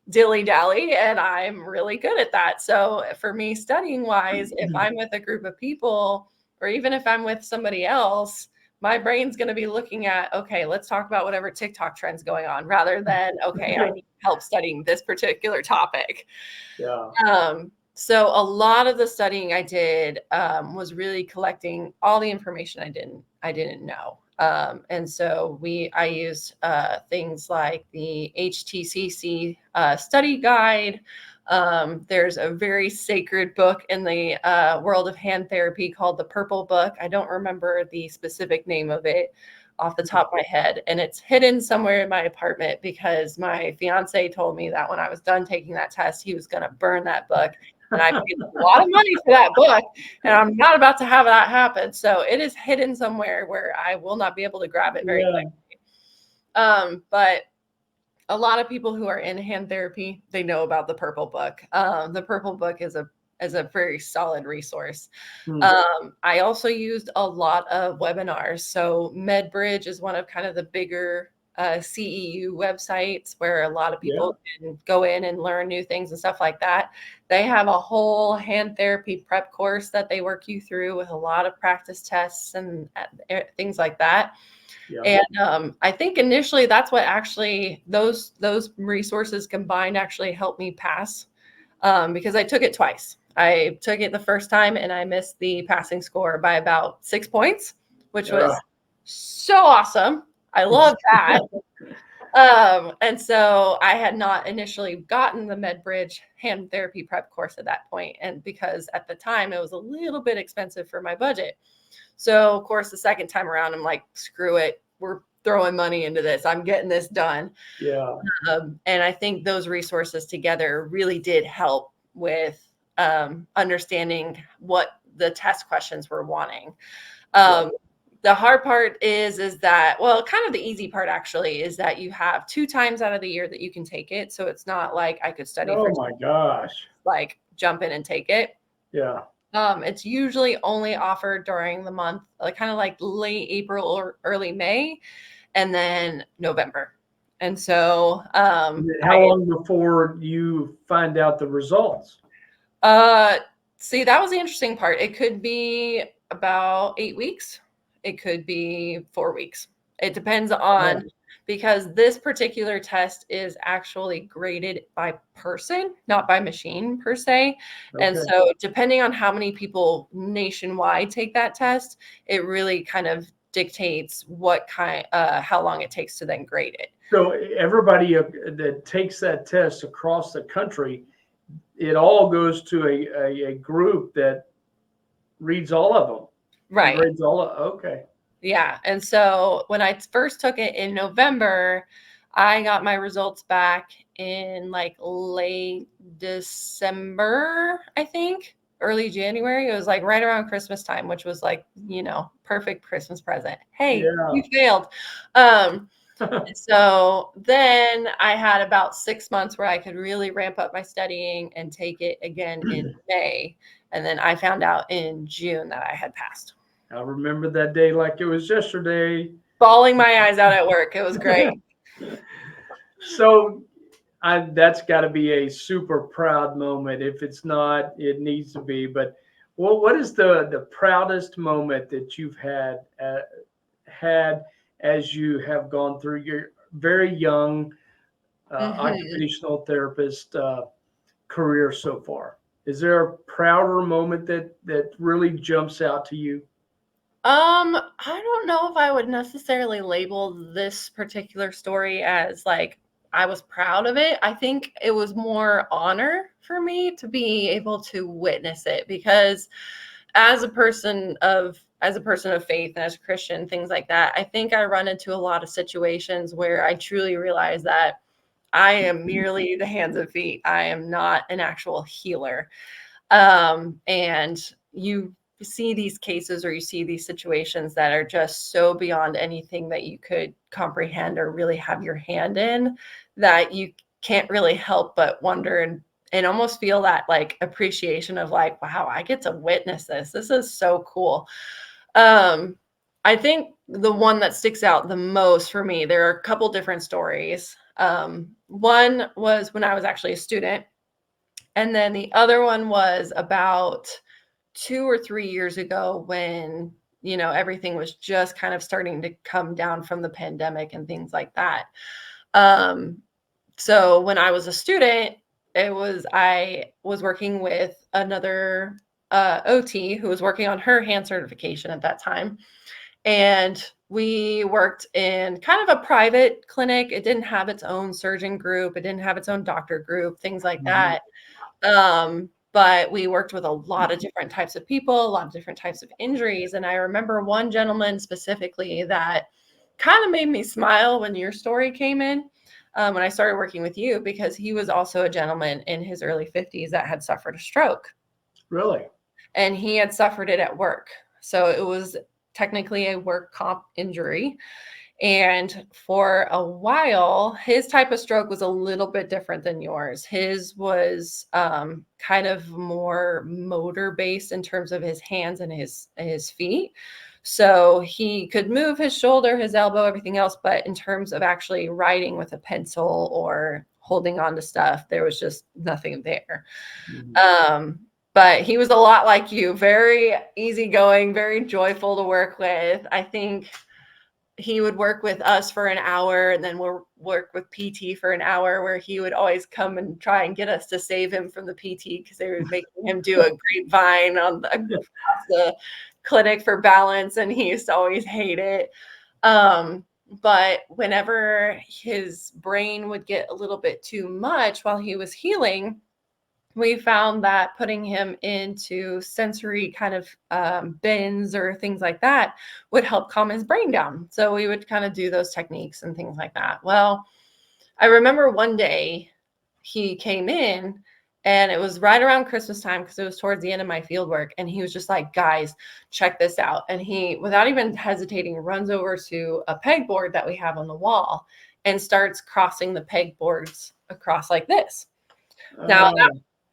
dilly dally, and I'm really good at that. So for me, studying wise, if I'm with a group of people, or even if I'm with somebody else, my brain's going to be looking at, okay, let's talk about whatever TikTok trend's going on, rather than, okay, I need help studying this particular topic. Yeah. So a lot of the studying I did was really collecting all the information I didn't know. And so I used things like the HTCC study guide. There's a very sacred book in the world of hand therapy called the Purple Book. I don't remember the specific name of it off the top of my head, and it's hidden somewhere in my apartment because my fiance told me that when I was done taking that test, he was going to burn that book. And I paid a lot of money for that book, and I'm not about to have that happen. So it is hidden somewhere where I will not be able to grab it very quickly. But a lot of people who are in hand therapy, they know about the Purple Book. The Purple Book is a very solid resource. I also used a lot of webinars. So MedBridge is one of kind of the bigger CEU websites where a lot of people can go in and learn new things and stuff like that. They have a whole hand therapy prep course that they work you through with a lot of practice tests and things like that. And I think initially that's what actually those resources combined actually helped me pass, because I took it twice. I took it the first time and I missed the passing score by about 6 points, which was so awesome. I love that. And so I had not initially gotten the MedBridge hand therapy prep course at that point. And because at the time it was a little bit expensive for my budget. So of course, the second time around, I'm like, screw it. We're throwing money into this. I'm getting this done. And I think those resources together really did help with understanding what the test questions were wanting. The hard part is that, well, kind of the easy part actually is that you have 2 times out of the year that you can take it. So it's not like I could study for my gosh, like jump in and take it. It's usually only offered during the month, like kind of like late April or early May, and then November. And so How long before you find out the results? see, that was the interesting part. It could be about 8 weeks. It could be 4 weeks. It depends on, because this particular test is actually graded by person, not by machine per se. And Okay. so depending on how many people nationwide take that test, it really kind of dictates how long it takes to then grade it. So everybody that takes that test across the country, it all goes to a group that reads all of them and Right. grades all of. Okay. Yeah. And so when I first took it in November, I got my results back in like late December, I think, early January. It was like right around Christmas time, which was like, perfect Christmas present. Hey, you failed. So then I had about 6 months where I could really ramp up my studying and take it again in May. And then I found out in June that I had passed. I remember that day like it was yesterday. Bawling my eyes out at work. It was great. So that's got to be a super proud moment. If it's not, it needs to be. But what is the proudest moment that you've had as you have gone through your very young occupational therapist career so far? Is there a prouder moment that really jumps out to you? I don't know if I would necessarily label this particular story as like I was proud of it. I think it was more honor for me to be able to witness it, because as a person of faith and as a Christian, things like that, I think I run into a lot of situations where I truly realize that I am merely the hands and feet. I am not an actual healer. And you see these cases, or you see these situations that are just so beyond anything that you could comprehend or really have your hand in, that you can't really help but wonder and almost feel that like appreciation of like, wow, I get to witness this. This is so cool. Um, I think the one that sticks out the most for me, there are a couple different stories. One was when I was actually a student, and then the other one was about 2 or 3 years ago when, everything was just kind of starting to come down from the pandemic and things like that. Um, so when I was a student, I was working with another OT who was working on her hand certification at that time. And we worked in kind of a private clinic. It didn't have its own surgeon group. It didn't have its own doctor group, things like that. But we worked with a lot of different types of people, a lot of different types of injuries. And I remember one gentleman specifically that kind of made me smile when your story came in, when I started working with you, because he was also a gentleman in his early 50s that had suffered a stroke. Really? And he had suffered it at work. So it was technically a work comp injury. And for a while, his type of stroke was a little bit different than yours. His was kind of more motor based in terms of his hands and his feet. So he could move his shoulder, his elbow, everything else. But in terms of actually writing with a pencil or holding on to stuff, there was just nothing there. But he was a lot like you, very easygoing, very joyful to work with. I think he would work with us for an hour, and then we'll work with PT for an hour, where he would always come and try and get us to save him from the PT because they were making him do a grapevine across the clinic for balance, and he used to always hate it. But whenever his brain would get a little bit too much while he was healing, we found that putting him into sensory kind of bins or things like that would help calm his brain down. So we would kind of do those techniques and things like that. Well, I remember one day he came in, and it was right around Christmas time because it was towards the end of my field work. And he was just like, guys, check this out. And he, without even hesitating, runs over to a pegboard that we have on the wall and starts crossing the pegboards across like this. Now,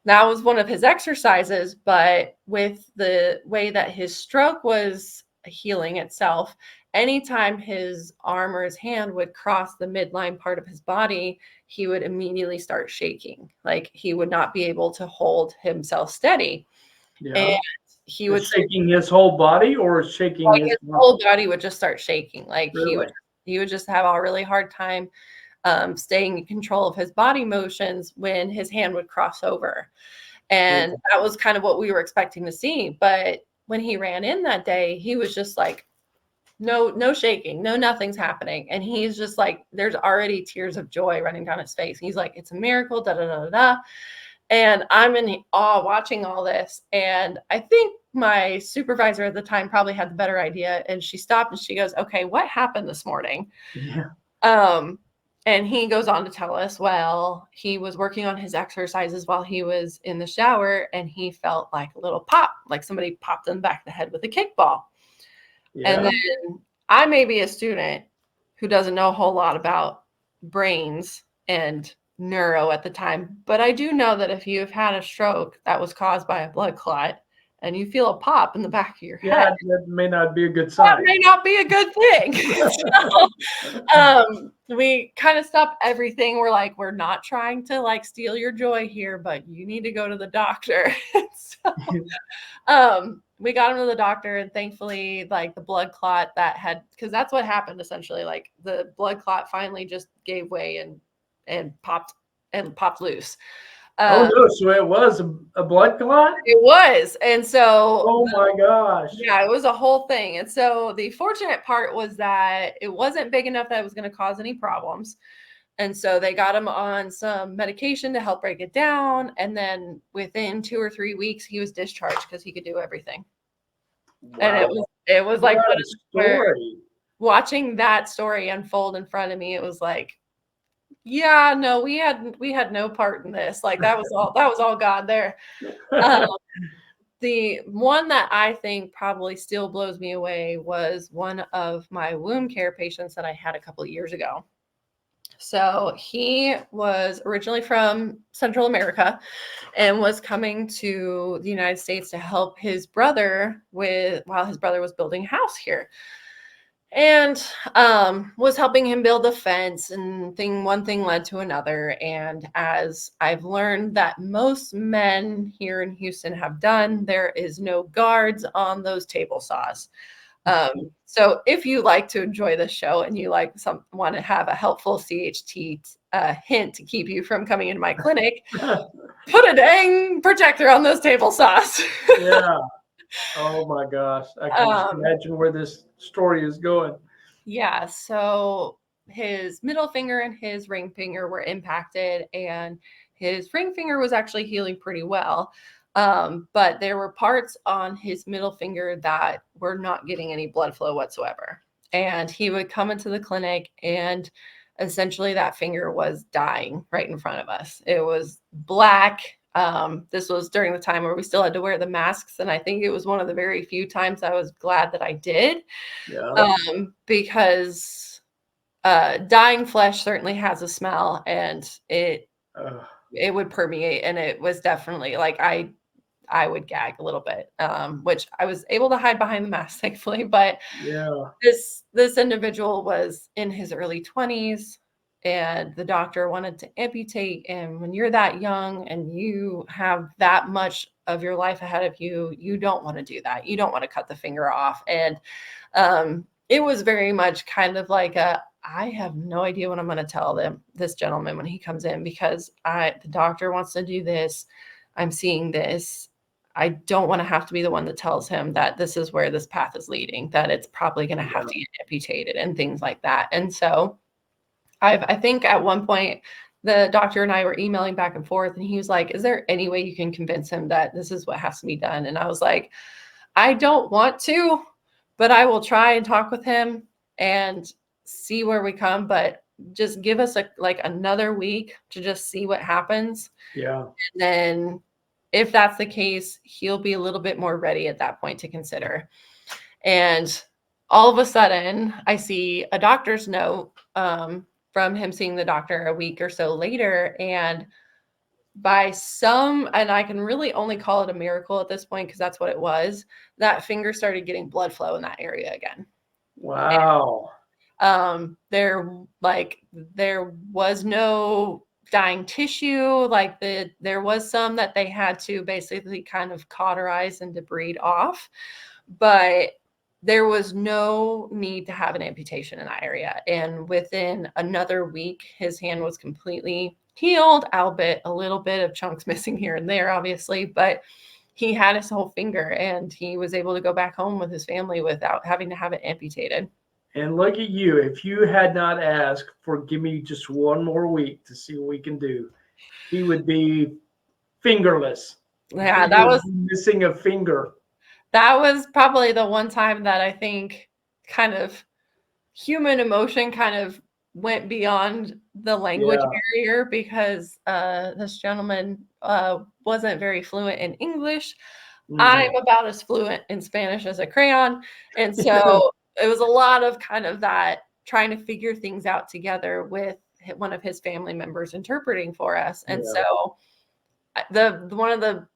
that was one of his exercises, but with the way that his stroke was healing itself, anytime his arm or his hand would cross the midline part of his body, he would immediately start shaking. Like he would not be able to hold himself steady. Yeah. And he would It's shaking his whole body or shaking like his his whole body would just start shaking. Like really? he would just have a really hard time staying in control of his body motions when his hand would cross over. And Yeah. that was kind of what we were expecting to see. But when he ran in that day, he was just like, no shaking, no, nothing's happening. And he's just like, there's already tears of joy running down his face. He's like, it's a miracle, da da da da da. And I'm in awe watching all this. And I think my supervisor at the time probably had the better idea. And she stopped and she goes, okay, what happened this morning? Yeah. Um, and he goes on to tell us, well, he was working on his exercises while he was in the shower and he felt like a little pop, like somebody popped him back the head with a kickball. And Yeah. then I may be a student who doesn't know a whole lot about brains and neuro at the time, but I do know that if you've had a stroke that was caused by a blood clot and you feel a pop in the back of your head, That may not be a good that sign. may not be a good thing. So, we kind of stopped everything. We're like, we're not trying to like steal your joy here, but you need to go to the doctor. So, we got him to the doctor, and thankfully, like the blood clot that had, because that's what happened essentially. Like the blood clot finally just gave way and popped loose. Oh Um, no, so it was a blood clot? it was, and so Oh my gosh. yeah, it was a whole thing. And so the fortunate part was that it wasn't big enough that it was going to cause any problems. And so they got him on some medication to help break it down. And then within 2 or 3 weeks, he was discharged because he could do everything. And Wow. it was like What one a of where story. watching that story unfold in front of me, it was like, yeah, no, we had no part in this. Like that was all God there. Um, The one that I think probably still blows me away was one of my wound care patients that I had a couple of years ago. So he was originally from Central America and was coming to the United States to help his brother while his brother was building a house here. And was helping him build a fence, and one thing led to another. And as I've learned that most men here in Houston have done, there is no guards on those table saws. So if you like to enjoy this show and you want to have a helpful CHT hint to keep you from coming into my clinic, put a dang protector on those table saws. Yeah. Oh my gosh. I can just imagine where this story is going. Yeah, so his middle finger and his ring finger were impacted, and his ring finger was actually healing pretty well. But there were parts on his middle finger that were not getting any blood flow whatsoever. And he would come into the clinic, and essentially that finger was dying right in front of us. It was black. This was during the time where we still had to wear the masks. And I think it was one of the very few times I was glad that I did. Yeah. Because dying flesh certainly has a smell, and it would permeate, and it was definitely like I would gag a little bit, which I was able to hide behind the mask, thankfully. But Yeah. this individual was in his early 20s, and the doctor wanted to amputate. And when you're that young and you have that much of your life ahead of you, you don't want to do that. You don't want to cut the finger off. And it was very much kind of like I have no idea what I'm going to tell this gentleman when he comes in, because the doctor wants to do this. I'm seeing this. I don't want to have to be the one that tells him that this is where this path is leading, that it's probably going to have to get amputated and things like that. And so I think at one point the doctor and I were emailing back and forth, and he was like, is there any way you can convince him that this is what has to be done? And I was like, I don't want to, but I will try and talk with him and see where we come. But just give us another week to just see what happens. Yeah. And then if that's the case, he'll be a little bit more ready at that point to consider. And all of a sudden, I see a doctor's note from him seeing the doctor a week or so later. And by some, and I can really only call it a miracle at this point because that's what it was, that finger started getting blood flow in that area again. Wow. There was no dying tissue. There was some that they had to basically kind of cauterize and debride off, but there was no need to have an amputation in that area. And within another week, his hand was completely healed, albeit a little bit of chunks missing here and there, obviously, but he had his whole finger and he was able to go back home with his family without having to have it amputated. And look at you. If you had not asked for give me just one more week to see what we can do, he would be fingerless. Yeah, He that would was be missing a finger. that was probably the one time that I think kind of human emotion kind of went beyond the language Yeah. barrier because this gentleman wasn't very fluent in English. I'm about as fluent in Spanish as a crayon. And so it was a lot of kind of that trying to figure things out together with one of his family members interpreting for us. And Yeah. so the one of the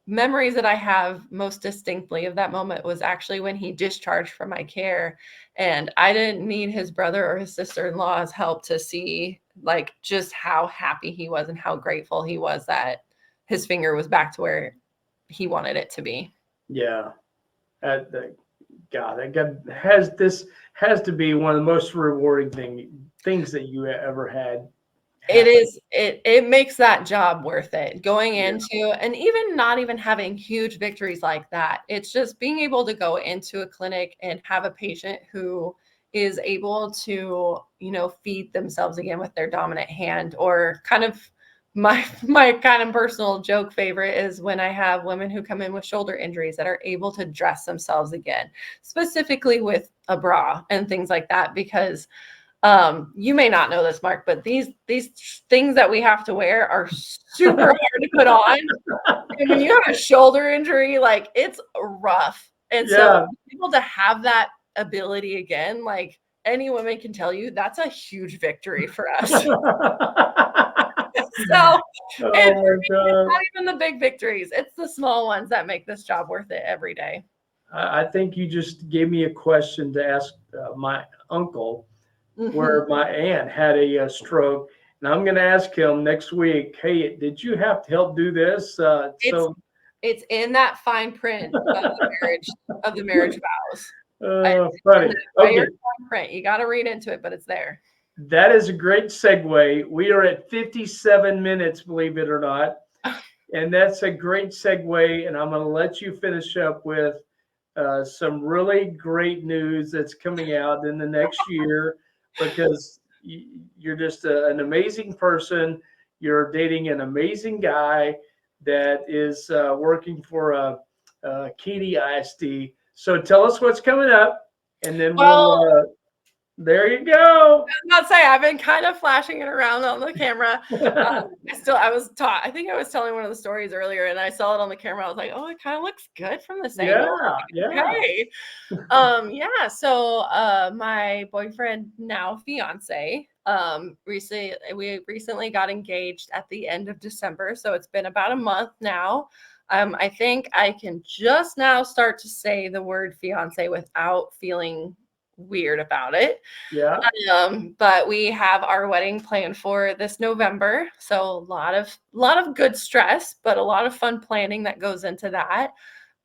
memories that I have most distinctly of that moment was actually when he discharged from my care, and I didn't need his brother or his sister-in-law's help to see like just how happy he was and how grateful he was that his finger was back to where he wanted it to be. Yeah. God, this has to be one of the most rewarding things that you ever had. It is, it makes that job worth it going Yeah. into, and even not even having huge victories like that. It's just being able to go into a clinic and have a patient who is able to, feed themselves again with their dominant hand, or kind of my kind of personal joke favorite is when I have women who come in with shoulder injuries that are able to dress themselves again, specifically with a bra and things like that, because you may not know this, Mark, but these things that we have to wear are super hard to put on. And when you have a shoulder injury, like it's rough. And so able to have that ability again, like any woman can tell you, that's a huge victory for us. So it's not even the big victories. It's the small ones that make this job worth it every day. I think you just gave me a question to ask my uncle, where my aunt had a stroke. And I'm going to ask him next week, hey, did you have to help do this? It's in that fine print of the marriage vows. Funny. Okay. Fine print. You got to read into it, but it's there. That is a great segue. We are at 57 minutes, believe it or not. And that's a great segue. And I'm going to let you finish up with some really great news that's coming out in the next year, because you're just an amazing person. You're dating an amazing guy that is working for Katy ISD. So tell us what's coming up, and then there you go. I'm not saying I've been kind of flashing it around on the camera. I was taught. I think I was telling one of the stories earlier, and I saw it on the camera. I was like, "Oh, it kind of looks good from this angle." Okay. Yeah. So, my boyfriend, now fiance, we recently got engaged at the end of December, so it's been about a month now. I think I can just now start to say the word fiance without feeling weird about it. Yeah. But we have our wedding planned for this November. So a lot of good stress, but a lot of fun planning that goes into that.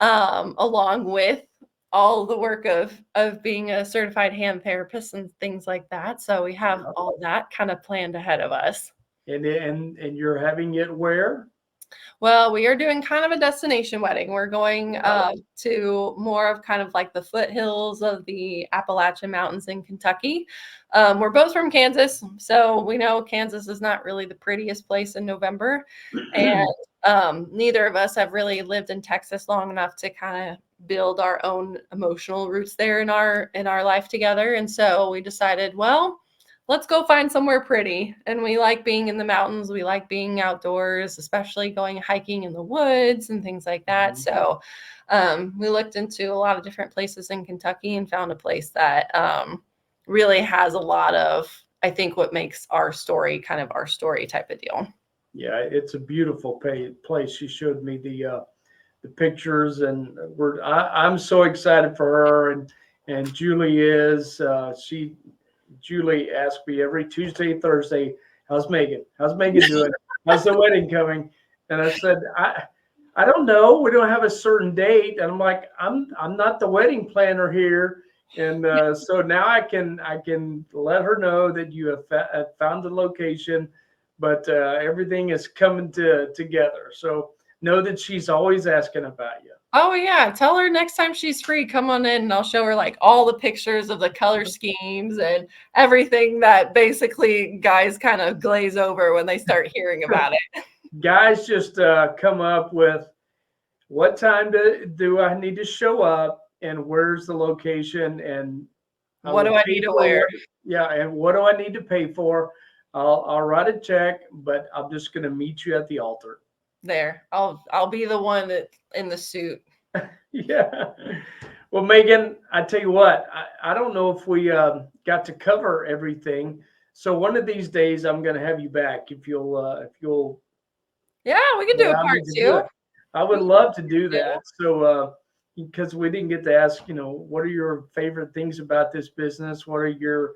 Along with all the work of being a certified hand therapist and things like that. So we have all that kind of planned ahead of us. And you're having it where? Well, we are doing kind of a destination wedding. We're going to more of kind of like the foothills of the Appalachian Mountains in Kentucky. We're both from Kansas, so we know Kansas is not really the prettiest place in November. And neither of us have really lived in Texas long enough to kind of build our own emotional roots there in our life together. And so we decided, well, let's go find somewhere pretty. And we like being in the mountains. We like being outdoors, especially going hiking in the woods and things like that. So we looked into a lot of different places in Kentucky and found a place that really has a lot of, I think, what makes our story kind of our story type of deal. Yeah, it's a beautiful place. She showed me the pictures, and I'm so excited for her, and Julie is Julie asks me every Tuesday, Thursday, how's Meaghan? How's Meaghan doing? How's the wedding coming? And I said, I don't know. We don't have a certain date. And I'm like, I'm not the wedding planner here. And so now I can let her know that you have found the location, but everything is coming together. So know that she's always asking about you. Oh yeah, tell her next time she's free, come on in and I'll show her like all the pictures of the color schemes and everything that basically guys kind of glaze over when they start hearing about it. Guys just come up with what time do I need to show up and where's the location, and I What will do I pay need to for wear? what, yeah, and what do I need to pay for? I'll write a check, but I'm just going to meet you at the altar. There. I'll be the one that in the suit. Yeah. Well, Meaghan, I tell you what, I don't know if we got to cover everything. So one of these days, I'm going to have you back if you'll Yeah, we can do a allow me part to do two. it. I would We can do love to do part that. So because we didn't get to ask, what are your favorite things about this business? What are your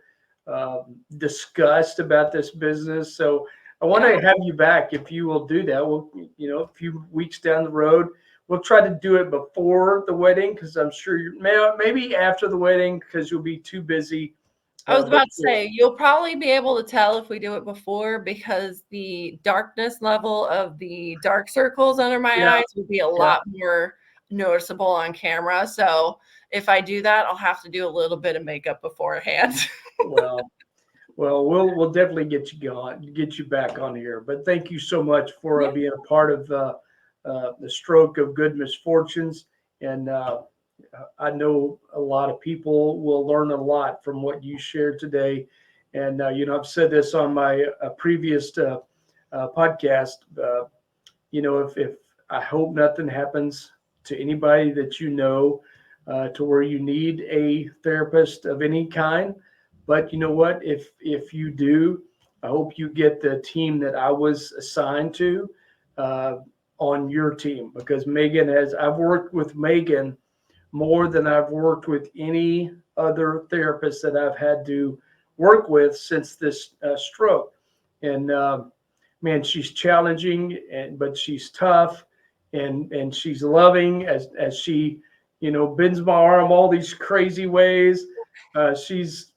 disgust about this business? So I two. want Yeah. to have you back if you will do that. We'll, a few weeks down the road, we'll try to do it before the wedding because I'm sure maybe after the wedding because you'll be too busy I was about to before. say, you'll probably be able to tell if we do it before because the darkness level of the dark circles under my Yeah, eyes will be a yeah. lot more noticeable on camera. So if I do that, I'll have to do a little bit of makeup beforehand. Well, we'll definitely get you back on here. But thank you so much for Yeah. being a part of the stroke of good misfortunes. And I know a lot of people will learn a lot from what you shared today. And I've said this on my previous podcast. If I hope nothing happens to anybody that to where you need a therapist of any kind. But you know what? If you do, I hope you get the team that I was assigned to uh, on your team because I've worked with Meaghan more than I've worked with any other therapist that I've had to work with since this stroke. And man, she's challenging, but she's tough, and she's loving as she, bends my arm all these crazy ways. She's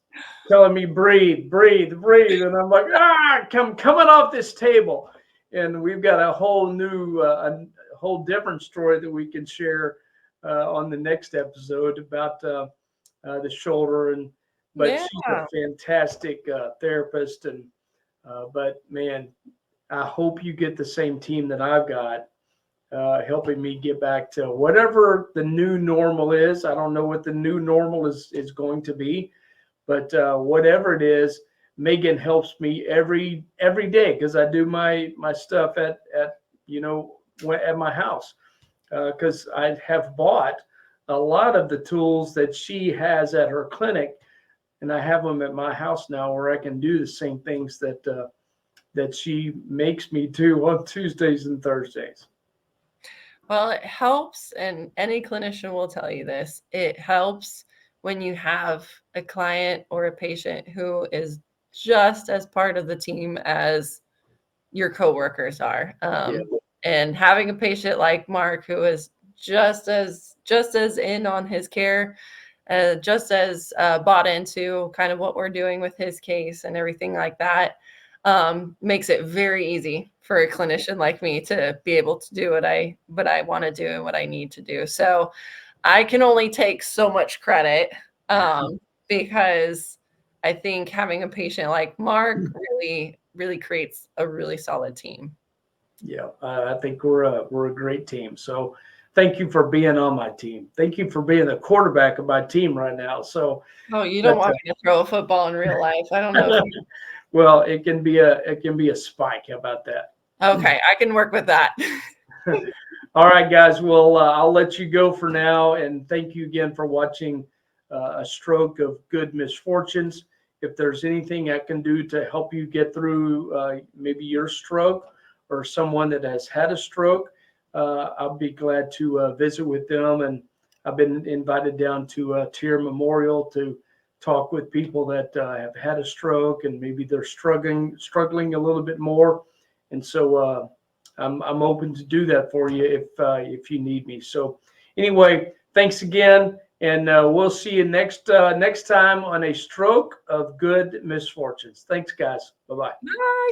telling me breathe, breathe, breathe, and I'm like coming off this table, and we've got a whole different story that we can share on the next episode about the shoulder, but Yeah. she's a fantastic therapist, and but man, I hope you get the same team that I've got helping me get back to whatever the new normal is. I don't know what the new normal is going to be, but whatever it is, Meaghan helps me every day because I do my stuff at my house because I have bought a lot of the tools that she has at her clinic, and I have them at my house now where I can do the same things that she makes me do on Tuesdays and Thursdays. Well, it helps, and any clinician will tell you this. It helps when you have a client or a patient who is just as part of the team as your coworkers are. Yeah, And having a patient like Mark who is just as in on his care, just as bought into kind of what we're doing with his case and everything like that, makes it very easy for a clinician like me to be able to do what I want to do and what I need to do. So I can only take so much credit because I think having a patient like Mark really, really creates a really solid team. yeah. I think we're a great team. So thank you for being on my team. Thank you for being the quarterback of my team right now. So Oh, you don't that's want me to throw a football in real life. I don't know if you. well, it can be a spike. How about that? Okay, I can work with that. All right, guys. Well, I'll let you go for now, and thank you again for watching a stroke of good misfortunes. If there's anything I can do to help you get through maybe your stroke or someone that has had a stroke, I'll be glad to visit with them. And I've been invited down to Tier Memorial to talk with people that have had a stroke and maybe they're struggling a little bit more. And so I'm open to do that for you if you need me. So anyway, thanks again, and we'll see you next time on A Stroke of Good Misfortunes. Thanks, guys. Bye-bye. Bye.